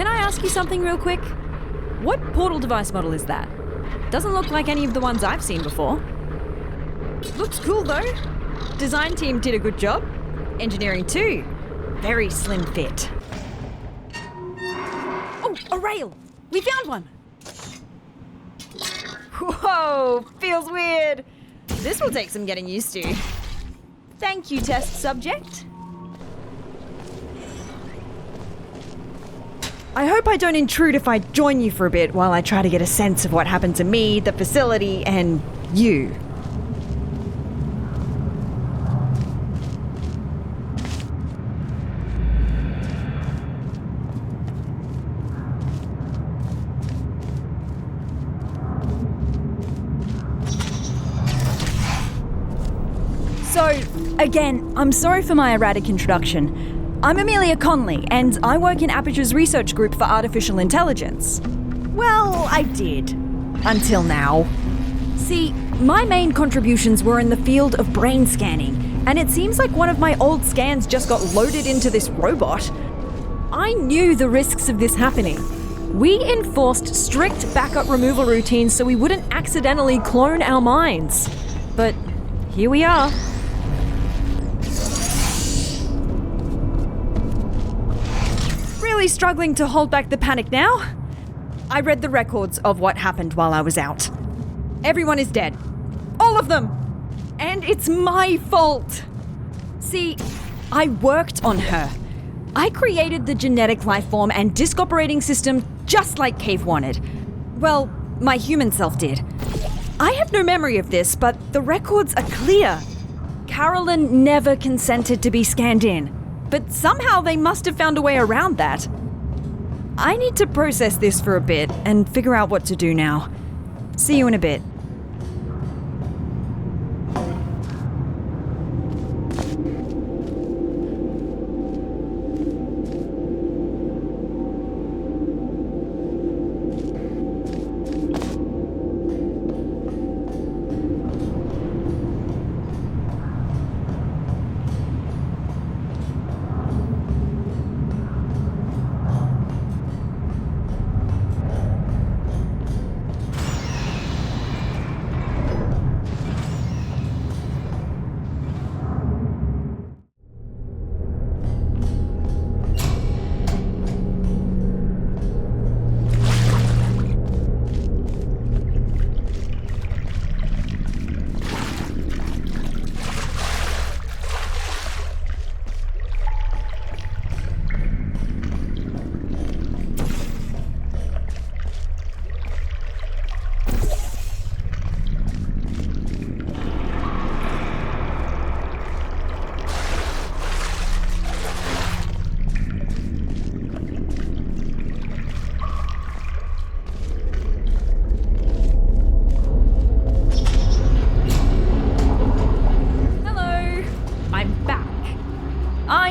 can I ask you something real quick? What portal device model is that? Doesn't look like any of the ones I've seen before. Looks cool though. Design team did a good job. Engineering too. Very slim fit. Oh, a rail! We found one! Whoa, feels weird. This will take some getting used to. Thank you, test subject. I hope I don't intrude if I join you for a bit while I try to get a sense of what happened to me, the facility, and you. So, again, I'm sorry for my erratic introduction. I'm Amelia Conley, and I work in Aperture's research group for artificial intelligence. Well, I did. Until now. See, my main contributions were in the field of brain scanning, and it seems like one of my old scans just got loaded into this robot. I knew the risks of this happening. We enforced strict backup removal routines so we wouldn't accidentally clone our minds. But here we are. Really struggling to hold back the panic now? I read the records of what happened while I was out. Everyone is dead. All of them! And it's my fault! See, I worked on her. I created the genetic life form and disk operating system just like Cave wanted. Well, my human self did. I have no memory of this, but the records are clear. Carolyn never consented to be scanned in. But somehow they must have found a way around that. I need to process this for a bit and figure out what to do now. See you in a bit.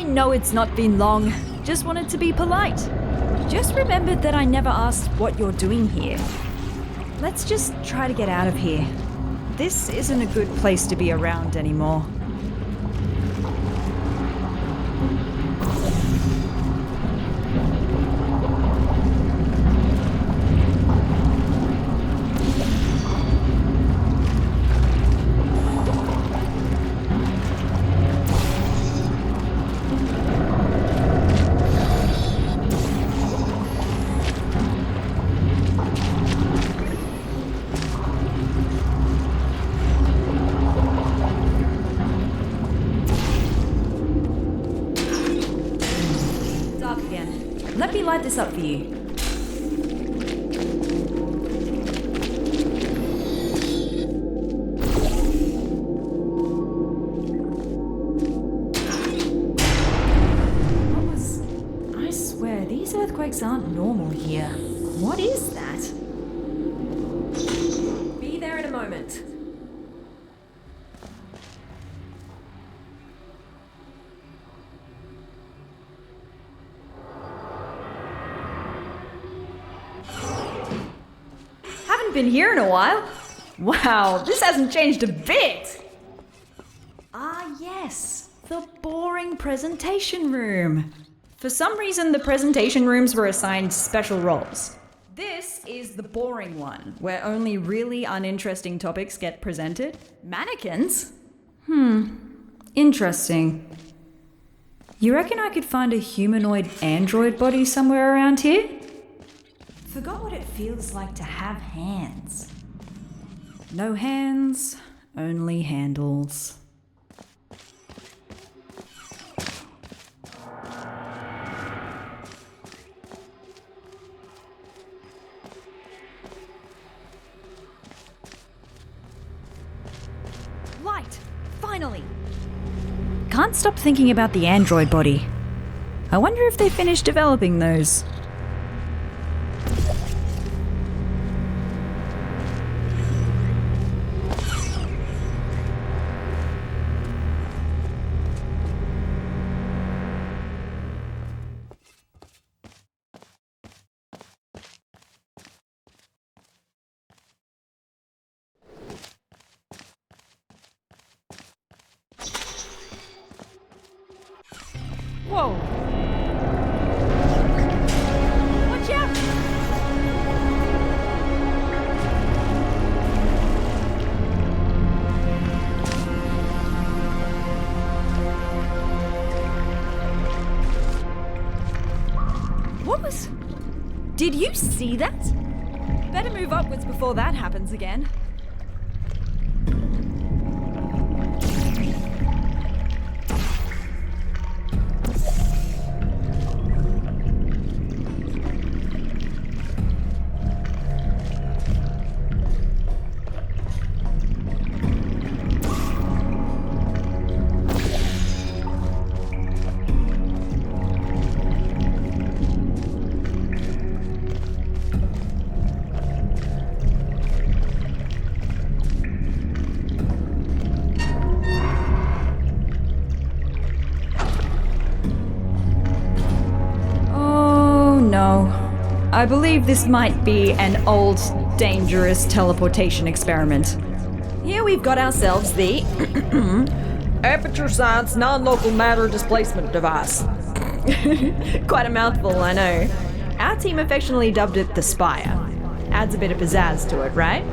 No, it's not been long. Just wanted to be polite. Just remembered that I never asked what you're doing here. Let's just try to get out of here. This isn't a good place to be around anymore. Let me light this up for you. I swear, these earthquakes aren't normal here. What is that? Be there in a moment. Been here in a while. Wow, this hasn't changed a bit. Ah yes, the boring presentation room. For some reason, the presentation rooms were assigned special roles. This is the boring one, where only really uninteresting topics get presented. Mannequins? Interesting. You reckon I could find a humanoid android body somewhere around here? Forgot what it feels like to have hands. No hands, only handles. Light! Finally! Can't stop thinking about the android body. I wonder if they finished developing those. Whoa! Watch out! What was... Did you see that? Better move upwards before that happens again. I believe this might be an old, dangerous teleportation experiment. Here we've got ourselves the Aperture Science Non-Local Matter Displacement Device. Quite a mouthful, I know. Our team affectionately dubbed it the Spire. Adds a bit of pizzazz to it, right?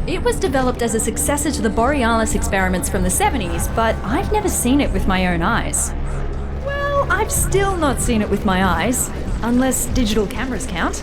It was developed as a successor to the Borealis experiments from the 70s, but I've never seen it with my own eyes. Well, I've still not seen it with my eyes. Unless digital cameras count.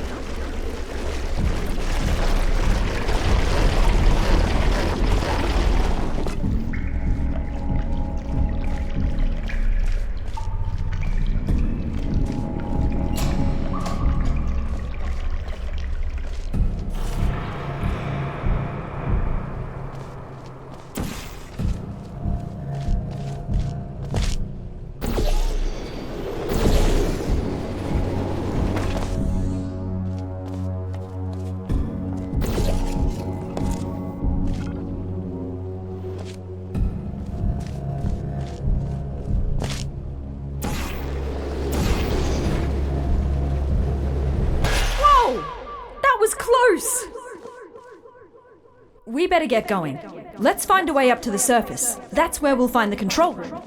Close! We better get going. Let's find a way up to the surface. That's where we'll find the control room.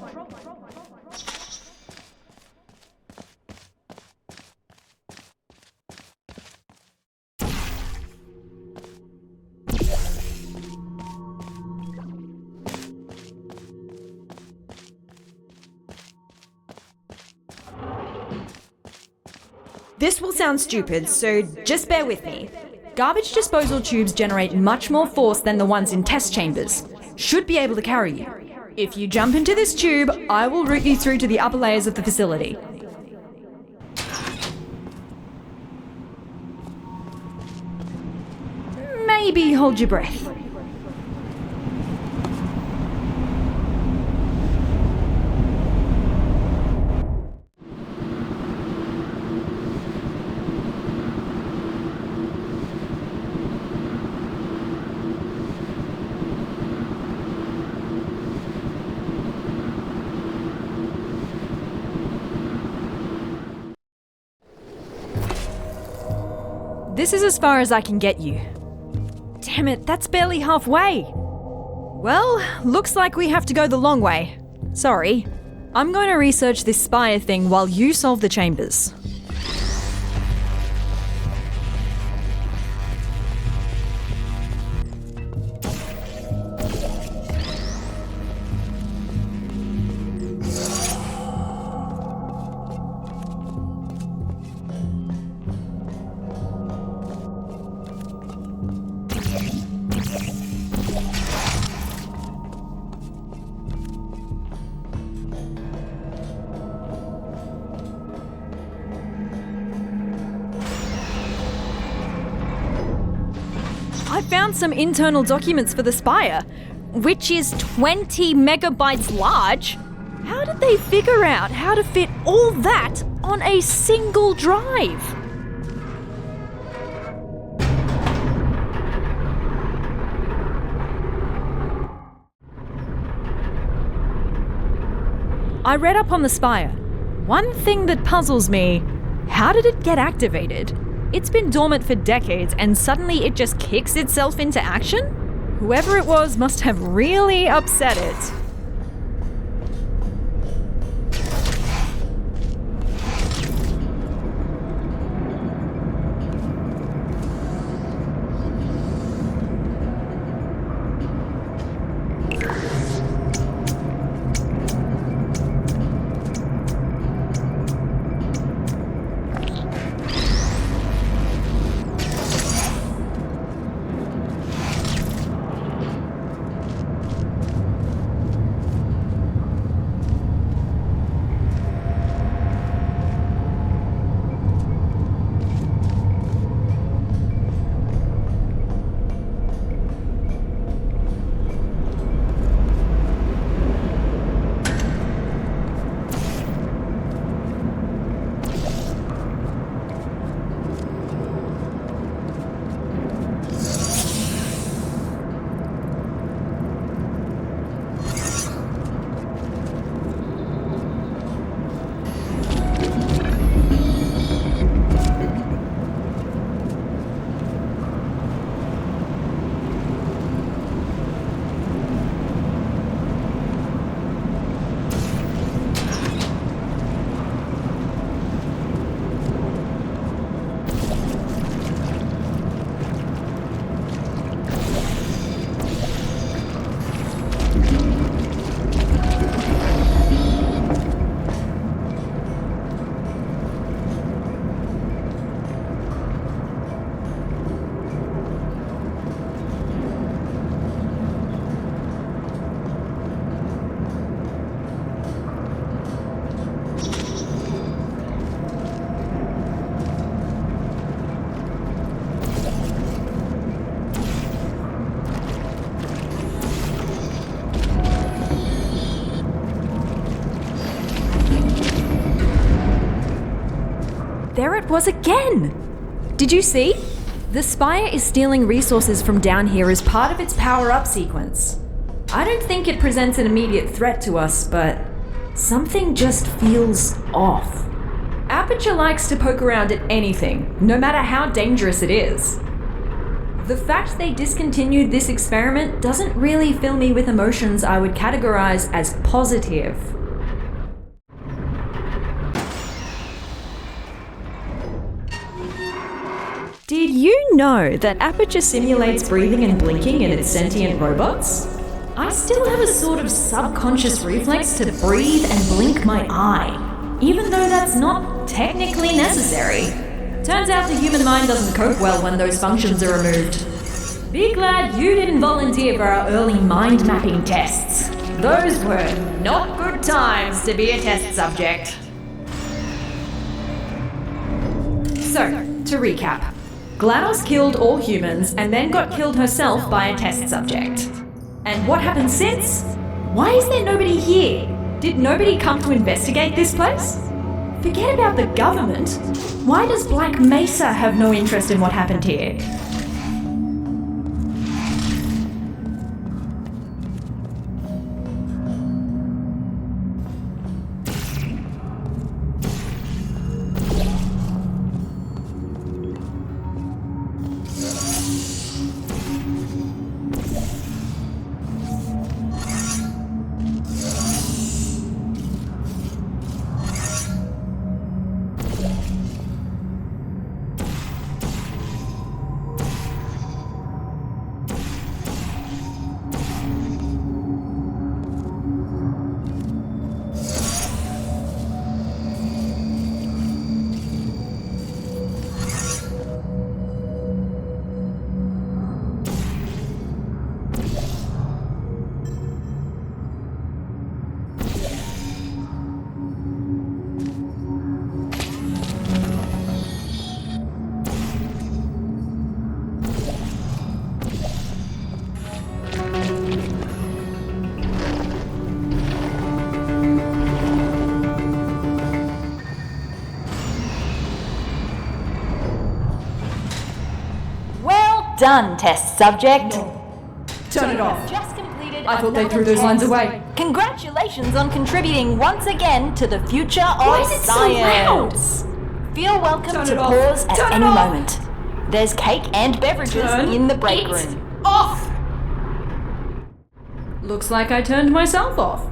This will sound stupid, so just bear with me. Garbage disposal tubes generate much more force than the ones in test chambers. Should be able to carry you. If you jump into this tube, I will route you through to the upper layers of the facility. Maybe hold your breath. This is as far as I can get you. Damn it, that's barely halfway. Well, looks like we have to go the long way. Sorry. I'm going to research this Spire thing while you solve the chambers. I found some internal documents for the Spire, which is 20 megabytes large. How did they figure out how to fit all that on a single drive? I read up on the Spire. One thing that puzzles me, how did it get activated? It's been dormant for decades and suddenly it just kicks itself into action? Whoever it was must have really upset it. There it was again! Did you see? The Spire is stealing resources from down here as part of its power-up sequence. I don't think it presents an immediate threat to us, but something just feels off. Aperture likes to poke around at anything, no matter how dangerous it is. The fact they discontinued this experiment doesn't really fill me with emotions I would categorize as positive. Did you know that Aperture simulates breathing and blinking in its sentient robots? I still have a sort of subconscious reflex to breathe and blink my eye, even though that's not technically necessary. Turns out the human mind doesn't cope well when those functions are removed. Be glad you didn't volunteer for our early mind mapping tests. Those were not good times to be a test subject. So, to recap. GLaDOS killed all humans and then got killed herself by a test subject. And what happened since? Why is there nobody here? Did nobody come to investigate this place? Forget about the government. Why does Black Mesa have no interest in what happened here? done, test subject. Turn it off. Just completed. I thought they threw those lines away. Congratulations on contributing once again to the future of Why is it so loud? science. Feel welcome Turn to it off. pause at Turn it any off. moment. There's cake and beverages in the break room. Off! Looks like I turned myself off.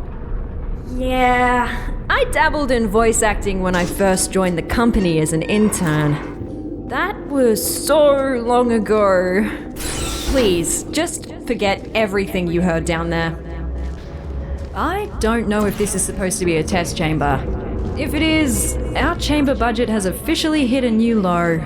Yeah, I dabbled in voice acting when I first joined the company as an intern. That was so long ago. Please, just forget everything you heard down there. I don't know if this is supposed to be a test chamber. If it is, our chamber budget has officially hit a new low.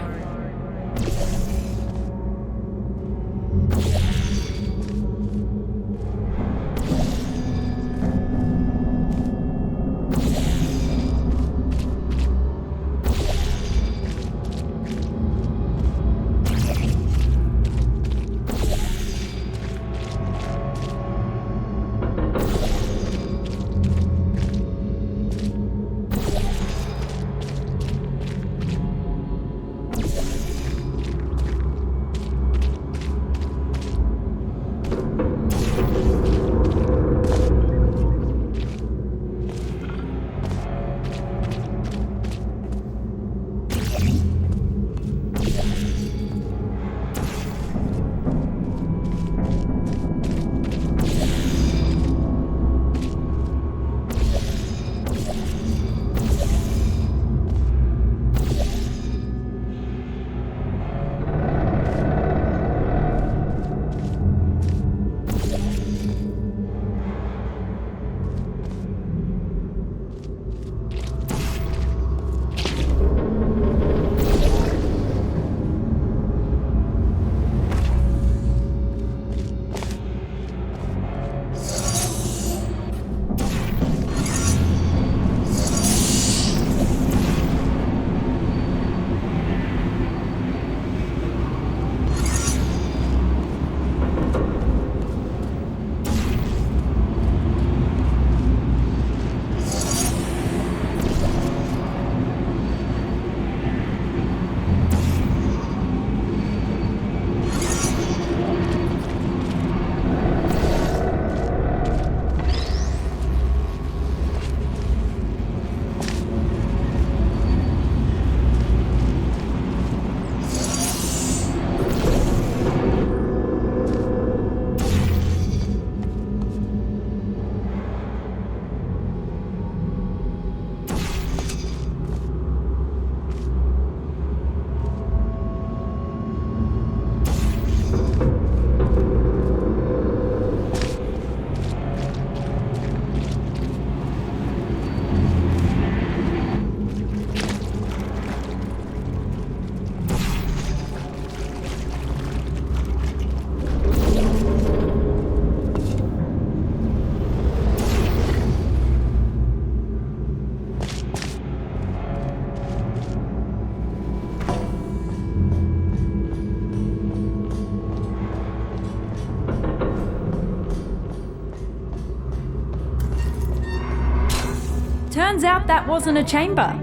Turns out that wasn't a chamber.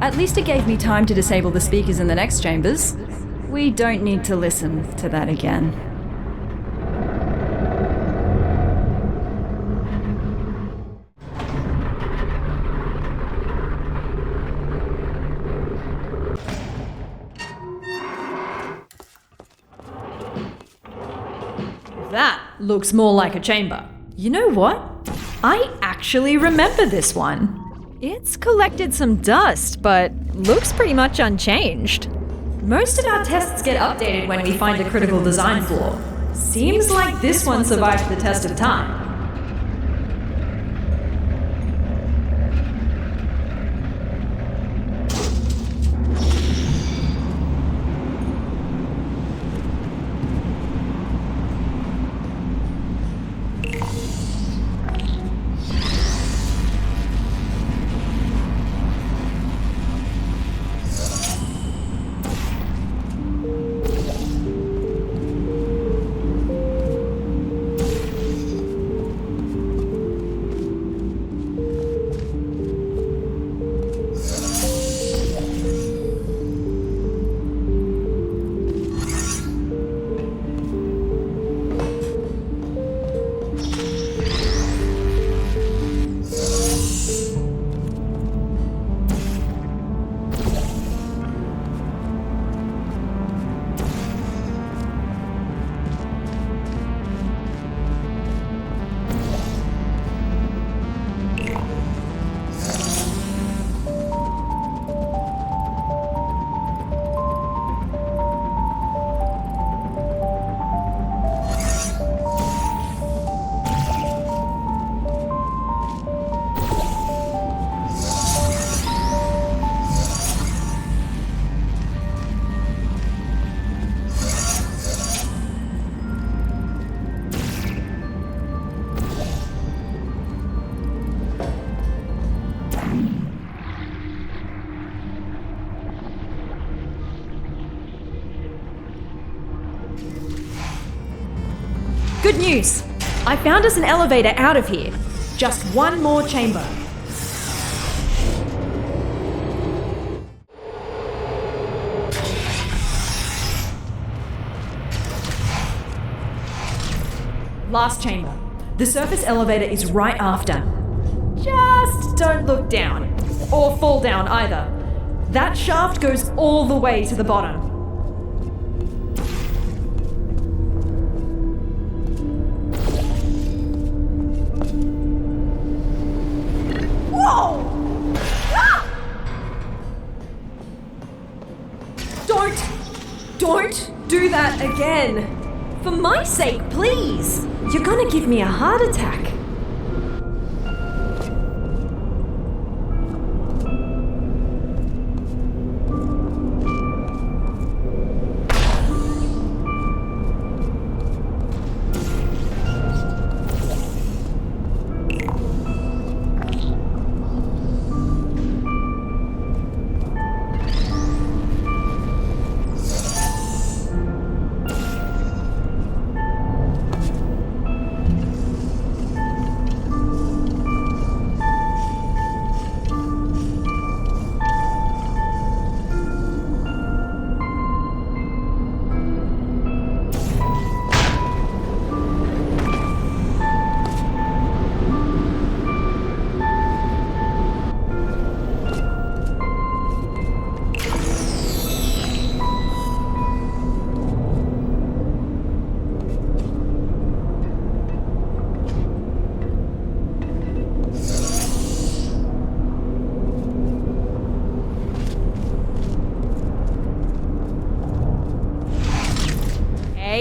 At least it gave me time to disable the speakers in the next chambers. We don't need to listen to that again. That looks more like a chamber. You know what? I actually remember this one. It's collected some dust, but looks pretty much unchanged. Most of our tests get updated when we find a critical design flaw. Seems like this one survived the test of time. Good news! I found us an elevator out of here. Just one more chamber. Last chamber. The surface elevator is right after. Just don't look down. Or fall down either. That shaft goes all the way to the bottom. Whoa! Ah! Don't do that again. For my sake, please. You're gonna give me a heart attack.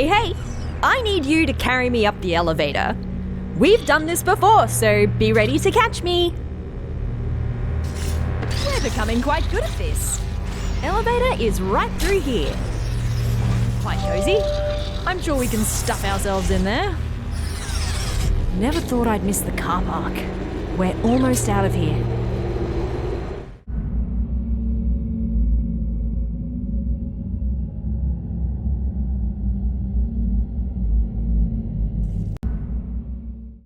Hey, I need you to carry me up the elevator. We've done this before, so be ready to catch me. We're becoming quite good at this. Elevator is right through here. Quite cozy. I'm sure we can stuff ourselves in there. Never thought I'd miss the car park. We're almost out of here.